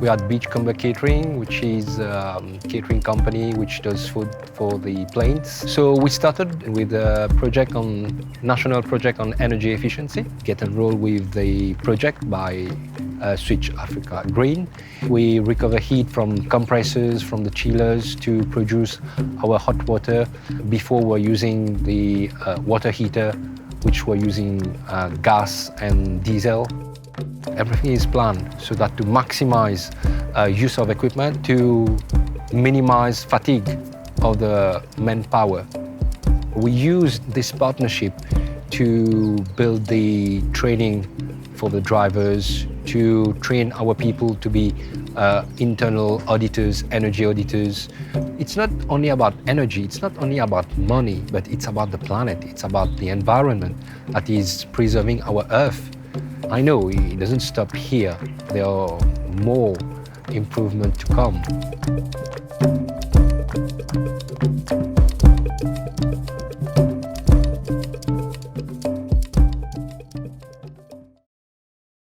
we had Beachcomber Catering, which is a catering company which does food for the planes. So we started with a national project on energy efficiency, get enrolled with the project by Switch Africa Green. We recover heat from compressors, from the chillers to produce our hot water. Before we're using the water heater, which we're using gas and diesel. Everything is planned so that to maximize use of equipment, to minimize fatigue of the manpower. We used this partnership to build the training for the drivers, to train our people to be internal auditors, energy auditors. It's not only about energy, it's not only about money, but it's about the planet, it's about the environment that is preserving our Earth. I know it doesn't stop here. There are more improvements to come.